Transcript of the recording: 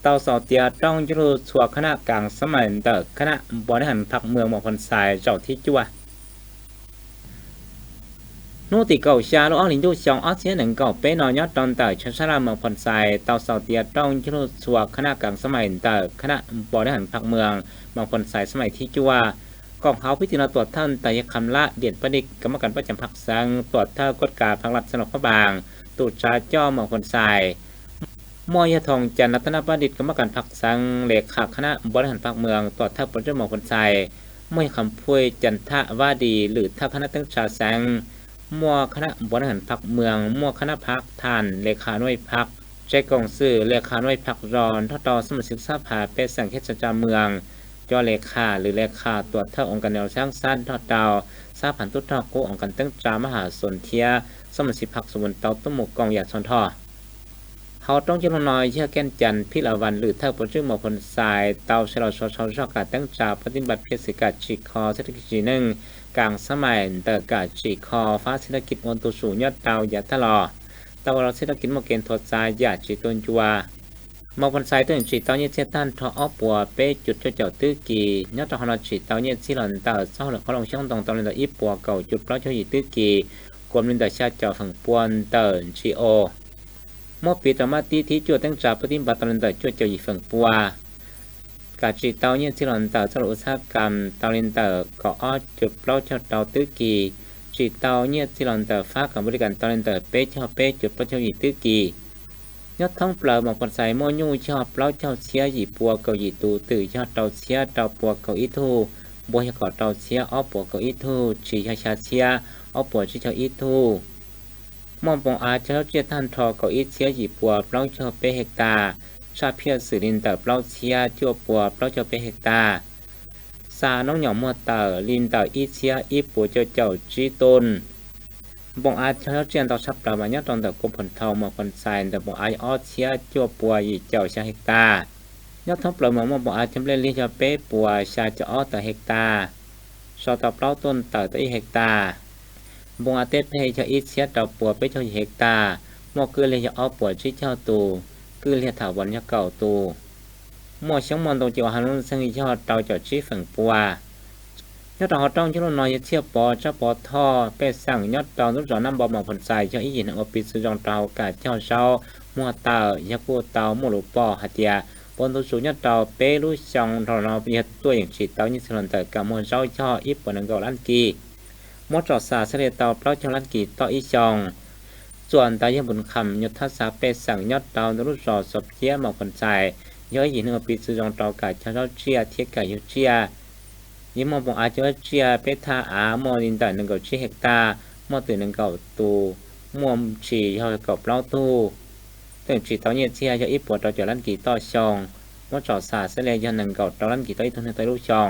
เตาเสาเตียต้องยุรุชัวคณะกลางสมัยเตอคณะบริหารพรรคเมืองหมอคนสายเจ้าที่จั่วนู่ติเก่าชาลูกอ้อลินดูชองออสเซียหนึ่งเก่าเป้นอยอดตอนเตอชนชราเมืองคนสายเตาเสาเตียต้องยุรุชัวคณะกลางสมัยเตอคณะบริหารพรรคเมืองบางคนสายสมัยที่จั่วกองเขาพิจารณาตรวจท่านแต่ยคำละเดียนประดิษฐ์กรรมการประจำพรรคสังตรวจท่ากฎการพังรัฐสนพบางตูดชาจ้อเมืองคนสายมอยทองจันรัตนประดิษฐ์กรรมการพรรคสังเลขาคณะบริหารพรรคเมืองตรวจท่าประจำเมืองคนสายมวยคำพูดจันทวาดีหรือท่าคณะตั้งชาแสงมัวคณะบริหารพรรคเมืองมัวคณะพรรคทานเลขาหน่วยพรรคใจกองซื่อเลขาหน่วยพรรครอนทต่อสมุทรศึกษาผาเป็นสังเขตจาเมืองจอเลขาหรือเลขาตรวจท่าองค์การแนวช่างสั้นทอดดาวทราบผันตุทอกูองค์การตั้งจามหาสนเทียสมุทรสิพักสมุนเตาตุ้มหมกกองหยาดชนท่อเขาต้องจะลงน้อยเชื่อแก่นจันพิลาวันหรือท่าประจุหมอคนสายเตาชลชชชกาตั้งจาปฏิบัติเพศกาจิคอเศรษฐกิจหนึ่งกลางสมัยเตอกาจิคอฟ้าเศรษฐกิจวันตุสูยอดเตาหยาดทะลอเตาเราเศรษฐกิจโมเกนทดใจหยาดจิตนจัวมองคนสายตื่นจีเตาเนี่ยเจ้าท่านทออ้อปัวเป้จุดเจ้าตื้อกียอดตอนเราจีเตาเนี่ยสิหลันเตาเศร้าหลังเขาลงช่องตรงตอนเราอีปัวเก่าจุดเพราะเจ้าหยีตื้อกีกลมลินเตอชาเจ้าฝั่งปวนเตินชีโอมอปีตมาตีที่จวดตั้งจากปฏิบัติตอนเตอจวดเจ้าหยีฝั่งปัวกาจีเตาเนี่ยสิหลันเตาสรุปอุตสาหกรรมเตาลินเตอก็อ้อจุดเพราะเจ้าเตาตื้อกีจีเตาเนี่ยสิหลันเตอฟ้ากับบริการเตาลินเตอเป้เจ้าเป้จุดเพราะเจ้าหยีตื้อกียอดท้องเปล่าบางคนใส่โมยูชอบเปล่าเจ้าเสียหยีปัวเกาหยีตูตื่อยอดเตาเสียเตาปัวเกาอีทูบัวเกาเตาเสียอ้อปัวเกาอีทูชีชาชาเสียอ้อปัวชีชาอีทูมอมปองอาเจ้าเจ้าท่านทอเกาอีเสียหยีปัวเปล่าเจ้าเปเฮกตาชาเพียสื่อลินเตอเปล่าเสียเจ้าปัวเปล่าเจ้าเปเฮกตาซาน้องหยองมัวเตอลินเตออีเสียอีปัวเจ้าจีตนบงอาเช้าเจียนต่อชับประมาณนี้ตอนแต่กบผลเทามาคนใส่แต่บงอาออเชียจัวปัวยีเจ้าชาเฮกตายอดท้องเปล่าเหมือนบงอาจำเล่นลิชาเป้ปัวชาจะอ้อแต่เฮกตาสอต่อเปล่าต้นเต่าตัวอีเฮกตาบงอาเต้เพยชาอีเชียต่อปัวไปเท่าเฮกตามอคือเลยจะอ้อปัวชิเจ้าตูคือเรียถาวรยาเก่าตูมอช่างมันตรงเจ้าฮันลุนซึ่งยอดเต่าจอดชีฝั่งปัวยอดเราต้องช่วยน้อยเทียบปอเจ้าปอท่อไปสั่งยอดเราต้องจอน้ำบอมผลใส่เจ้าอีหยินอปิสุจงเตากาเจ้าเช้ามัวเตายากูเตาโมลุปอหัตยาปนตุสุยอดเตาเปรุชงเราเปียตัวอย่างฉีดเตายิสลันเตกับมัวเจ้าช่ออีปนังกอลันกีมอจอดสาเสด็จเตาเปล่าเจ้าลันกีต่ออีชองส่วนตายบุญคำยศทัศน์เปสั่งยอดเตาต้องจอศพเทียมผลใส่ย่อยหยินอปิสุจงเตากาเจ้าเชียเทียกายุเชียยิ่งมองอาจจะเชียเปทาอามอลินแต่หนึ่งกับชีเฮกตามอตื่นหนึ่งกับตูมวมชีเขากับเล่าตูตื่นชีตอนเย็นเชียจะอีปวดเราจะลั่นกี่ต่อชองมอจอดสาเสลยันหนึ่งกับเราลั่นกี่ต่ออีทุนในตัวลูกชอง